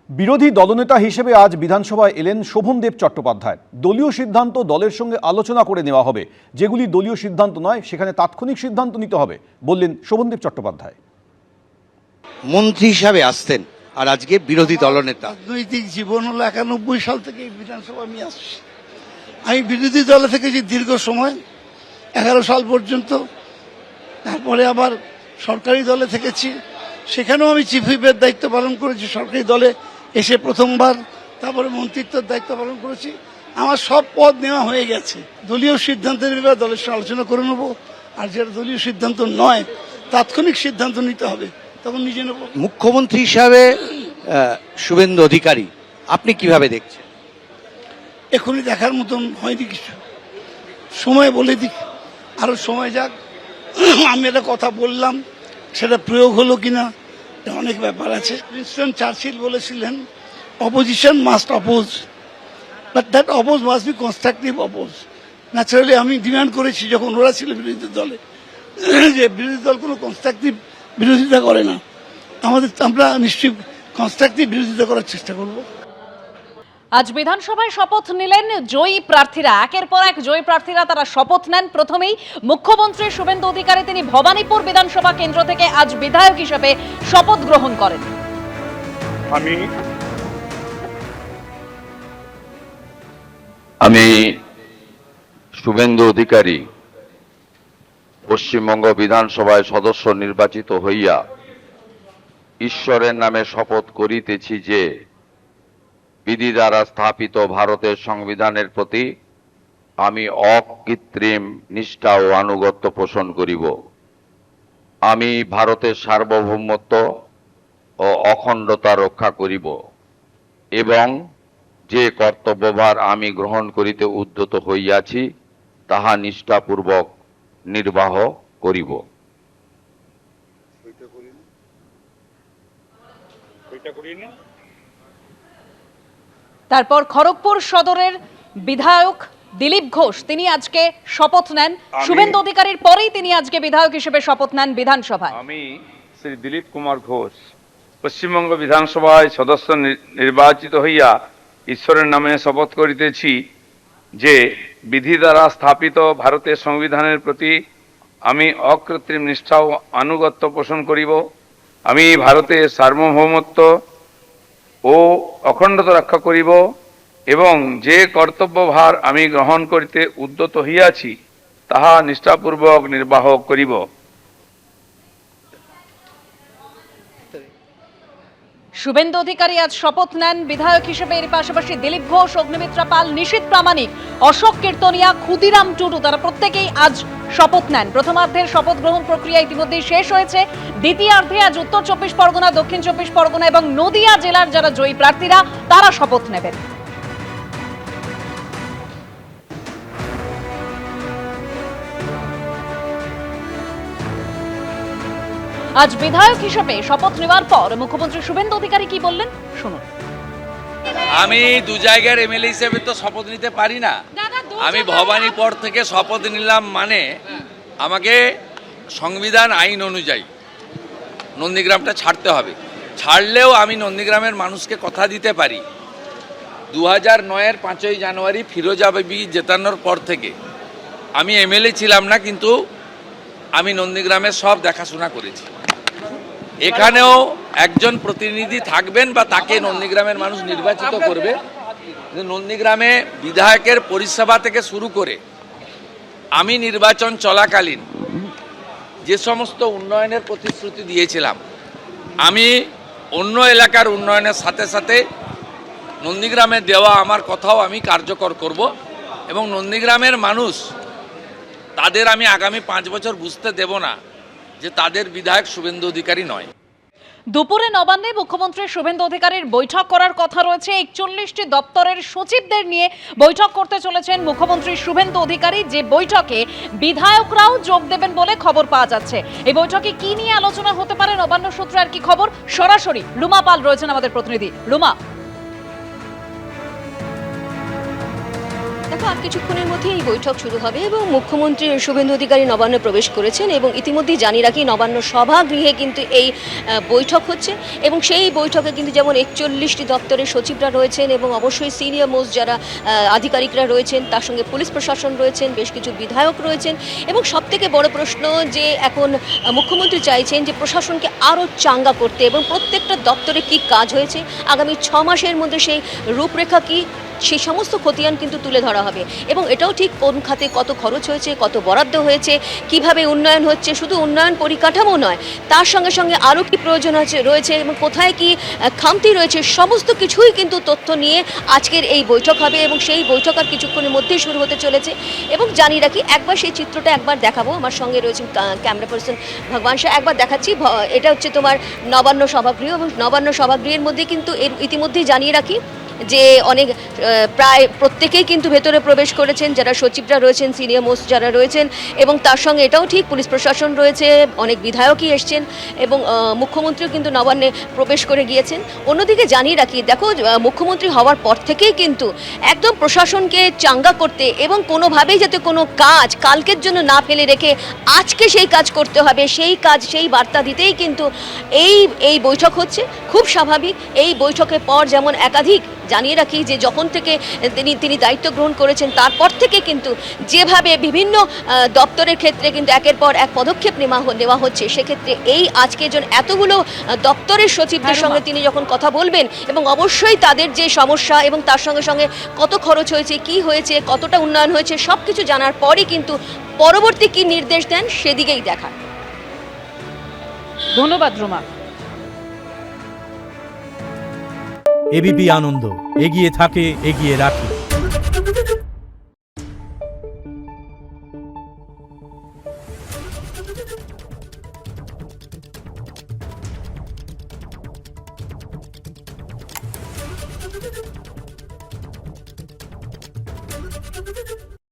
বিরোধী দলনেতা হিসেবে আজ বিধানসভায় এলেন শোভনদেব চট্টোপাধ্যায়। দলীয় সিদ্ধান্ত দলের সঙ্গে আলোচনা করে নেওয়া হবে, যেগুলি দলীয় সিদ্ধান্ত নয় সেখানে তাৎক্ষণিক সিদ্ধান্ত নিতে হবে বললেন শোভনদেব চট্টোপাধ্যায়। মন্ত্রী হিসাবে আসতেন আর আজকে বিরোধী দলনেতা। রাজনৈতিক জীবন হলো 91 সাল থেকে বিধানসভা আমি আসছি। আমি বিরোধী দলে থেকেছি দীর্ঘ সময়, 11 সাল পর্যন্ত। তারপরে আবার সরকারি দলে থেকেছি, সেখানেও আমি চিফ হুইপের দায়িত্ব পালন করেছি সরকারি দলে এসে প্রথমবার। তারপরে মন্ত্রিত্বের দায়িত্ব পালন করেছি। আমার সব পদ নেওয়া হয়ে গেছে। দলীয় সিদ্ধান্তের ব্যাপারে দলের সঙ্গে আলোচনা করে নেবো, আর যেটা দলীয় সিদ্ধান্ত নয় তাৎক্ষণিক সিদ্ধান্ত নিতে হবে তখন নিজে নেব। মুখ্যমন্ত্রী হিসাবে শুভেন্দু অধিকারী আপনি কিভাবে দেখছেন? এখনই দেখার মতন হয়নি কিছু, সময় বলে দিক, আরো সময় যাক। আমি একটা কথা বললাম, সেটা প্রয়োগ হলো কিনা অনেক ব্যাপার আছে। উইনস্টন চার্চিল বলেছিলেন, opposition must oppose, but that oppose must be constructive oppose. Naturally আমি ডিমান্ড করেছি যখন ওরা ছিল বিরোধী দলে, যে বিরোধী দল কোনো কনস্ট্রাকটিভ বিরোধিতা করে না, আমরা নিশ্চয়ই কনস্ট্রাকটিভ বিরোধিতা করার চেষ্টা করব। আজ বিধানসভায় শপথ নিলেন জয়ী প্রার্থীরা। একের পর এক জয়ী প্রার্থীরা তারা শপথ নেন। প্রথমেই মুখ্যমন্ত্রী শুভেন্দু অধিকারী, তিনি ভবানীপুর বিধানসভা কেন্দ্র থেকে আজ বিধায়ক হিসেবে শপথ গ্রহণ করেন। আমি শুভেন্দু অধিকারী পশ্চিমবঙ্গ বিধানসভায় সদস্য নির্বাচিত হইয়া ঈশ্বরের নামে শপথ করিতেছি যে বিধি দ্বারা স্থাপিত ভারতের সংবিধানের প্রতি আমি অকৃত্রিম নিষ্ঠা ও আনুগত্য পোষণ করিব। আমি ভারতের সার্বভৌমত্ব ও অখণ্ডতা রক্ষা করিব এবং যে কর্তব্যভার আমি গ্রহণ করিতে উদ্যত হইয়াছি তাহা নিষ্ঠাপূর্বক নির্বাহ করিব। তারপর খড়গপুর সদরের বিধায়ক দিলীপ ঘোষ, তিনি আজকে শপথ নেন। শুভেন্দু অধিকারীর পরেই তিনি আজকে বিধায়ক হিসেবে শপথ নেন বিধানসভায়। আমি শ্রী দিলীপ কুমার ঘোষ পশ্চিমবঙ্গ বিধানসভায় সদস্য নির্বাচিত হইয়া ঈশ্বরের নামে শপথ করিতেছি যে বিধি দ্বারা স্থাপিত ভারতের সংবিধানের প্রতি আমি অকৃত্রিম নিষ্ঠা ও আনুগত্য পোষণ করিব। আমি ভারতের সার্বভৌমত্ব ও অখণ্ডতা রক্ষা করিব এবং যে কর্তব্যভার আমি গ্রহণ করিতে উদ্যত হইয়াছি তাহা নিষ্ঠাপূর্বক নির্বাহ করিব। শুভেন্দু অধিকারী আজ শপথ নেন বিধায়ক হিসেবে। এর পাশাপাশি দিলীপ ঘোষ, অগ্নিমিত্রা পাল, নিশীথ প্রামাণিক, অশোক কীর্তনিয়া, ক্ষুদিরাম টুডু তারা প্রত্যেকেই আজ শপথ নেন। প্রথমার্ধের শপথ গ্রহণ প্রক্রিয়া ইতিমধ্যেই শেষ হয়েছে। দ্বিতীয়ার্ধে আজ উত্তর 24 পরগনা, দক্ষিণ 24 পরগনা এবং নদিয়া জেলার যারা জয়ী প্রার্থীরা তারা শপথ নেবেন। আজ বিধায়ক হিসেবে শপথ নেওয়ার পর মুখ্যমন্ত্রী শুভেন্দু অধিকারী কি বললেন শুনুন। আমি দু জায়গার এমএলএ হিসেবে তো শপথ নিতে পারি না। আমি ভবানীপুর থেকে শপথ নিলাম, মানে আমাকে সংবিধান আইন অনুযায়ী নন্দীগ্রামটা ছাড়তে হবে। ছাড়লেও আমি নন্দীগ্রামের মানুষকে কথা দিতে পারি, 2009-এর 5ই জানুয়ারি ফিরোজা বিবি জেতানোর পর থেকে আমি এমএলএ ছিলাম না, কিন্তু আমি নন্দীগ্রামের সব দেখাশোনা করেছি। এখানেও একজন প্রতিনিধি থাকবেন বা তাকে নন্দীগ্রামের মানুষ নির্বাচিত করবে। নন্দীগ্রামে বিধায়কের পরিষেবা থেকে শুরু করে আমি নির্বাচন চলাকালীন যে সমস্ত উন্নয়নের প্রতিশ্রুতি দিয়েছিলাম, আমি অন্য এলাকার উন্নয়নের সাথে সাথে নন্দীগ্রামে দেওয়া আমার কথাও আমি কার্যকর করব এবং নন্দীগ্রামের মানুষ তাদের আমি আগামী 5 বছর বুঝতে দেব না যে তাদের বিধায়ক শুভেন্দু অধিকারী নয়। দুপুরে নবান্নে মুখ্যমন্ত্রী শুভেন্দু অধিকারীর বৈঠক করার কথা রয়েছে। 41টি দপ্তরের সচিবদের নিয়ে বৈঠক করতে চলেছেন মুখ্যমন্ত্রী শুভেন্দু অধিকারী, যে বৈঠকে বিধায়করাও যোগ দেবেন বলে খবর পাওয়া যাচ্ছে। এই বৈঠকে কি নিয়ে আলোচনা হতে পারে, নবান্ন সূত্রে আর কি খবর, সরাসরি রুমা পাল রয়েছেন আমাদের প্রতিনিধি। রুমা, দেখো, আর কিছুক্ষণের মধ্যে এই বৈঠক শুরু হবে এবং মুখ্যমন্ত্রী শুভেন্দু অধিকারী নবান্নে প্রবেশ করেছেন এবং ইতিমধ্যেই জানিয়ে রাখি নবান্ন সভাগৃহে কিন্তু এই বৈঠক হচ্ছে এবং সেই বৈঠকে কিন্তু যেমন 41টি দপ্তরের সচিবরা রয়েছেন এবং অবশ্যই সিনিয়র মোস্ট যারা আধিকারিকরা রয়েছেন, তার সঙ্গে পুলিশ প্রশাসন রয়েছেন, বেশ কিছু বিধায়ক রয়েছেন এবং সবথেকে বড় প্রশ্ন যে এখন মুখ্যমন্ত্রী চাইছেন যে প্রশাসনকে আরও চাঙ্গা করতে এবং প্রত্যেকটা দপ্তরে কি কাজ হয়েছে আগামী 6 মাসের মধ্যে সেই রূপরেখা কি সেই সমস্ত খতিয়ান কিন্তু তুলে ধরা হবে এবং এটাও ঠিক কোন খাতে কত খরচ হয়েছে, কত বরাদ্দ হয়েছে, কিভাবে উন্নয়ন হচ্ছে, শুধু উন্নয়ন পরিকাঠামো নয় তার সঙ্গে সঙ্গে আরও কি প্রয়োজন রয়েছে এবং কোথায় কি খামতি রয়েছে, সমস্ত কিছুই কিন্তু তথ্য নিয়ে আজকের এই বৈঠক হবে এবং সেই বৈঠক আর কিছুক্ষণের মধ্যেই শুরু হতে চলেছে এবং জানিয়ে রাখি একবার সেই চিত্রটা একবার দেখাবো। আমার সঙ্গে রয়েছেন ক্যামেরা পার্সন ভগবান শাহ, একবার দেখাচ্ছি। এটা হচ্ছে তোমার নবান্ন সভাগৃহ এবং নবান্ন সভাগৃহের মধ্যে কিন্তু ইতিমধ্যেই জানিয়ে রাখি যে অনেক প্রায় প্রত্যেকেই কিন্তু ভেতরে প্রবেশ করেছেন, যারা সচিবরা রয়েছেন, সিনিয়র মোস্ট যারা রয়েছেন এবং তার সঙ্গে এটাও ঠিক পুলিশ প্রশাসন রয়েছে, অনেক বিধায়কই এসছেন এবং মুখ্যমন্ত্রীও কিন্তু নবান্নে প্রবেশ করে গিয়েছেন। অন্যদিকে জানিয়ে রাখি দেখো মুখ্যমন্ত্রী হওয়ার পর থেকেই কিন্তু একদম প্রশাসনকে চাঙ্গা করতে এবং কোনোভাবেই যাতে কোনো কাজ কালকের জন্য না ফেলে রেখে আজকে সেই কাজ করতে হবে, সেই কাজ সেই বার্তা দিতেই কিন্তু এই বৈঠক হচ্ছে। খুব স্বাভাবিক, এই বৈঠকের পর যেমন একাধিক জানিয়ে রাখি যে যখন থেকে তিনি দায়িত্ব গ্রহণ করেছেন তারপর থেকে কিন্তু যেভাবে বিভিন্ন দপ্তরের ক্ষেত্রে কিন্তু একের পর এক পদক্ষেপ নেওয়া হচ্ছে, সেক্ষেত্রে এই আজকে এতগুলো দপ্তরের সচিবদের সঙ্গে তিনি যখন কথা বলবেন এবং অবশ্যই তাদের যে সমস্যা এবং তার সঙ্গে সঙ্গে কত খরচ হয়েছে, কি হয়েছে, কতটা উন্নয়ন হয়েছে সব কিছু জানার পরই কিন্তু পরবর্তী কি নির্দেশ দেন সেদিকেই দেখা। ধন্যবাদ রোমা। এবিপি আনন্দ এগিয়ে থাকে, এগিয়ে রাখে।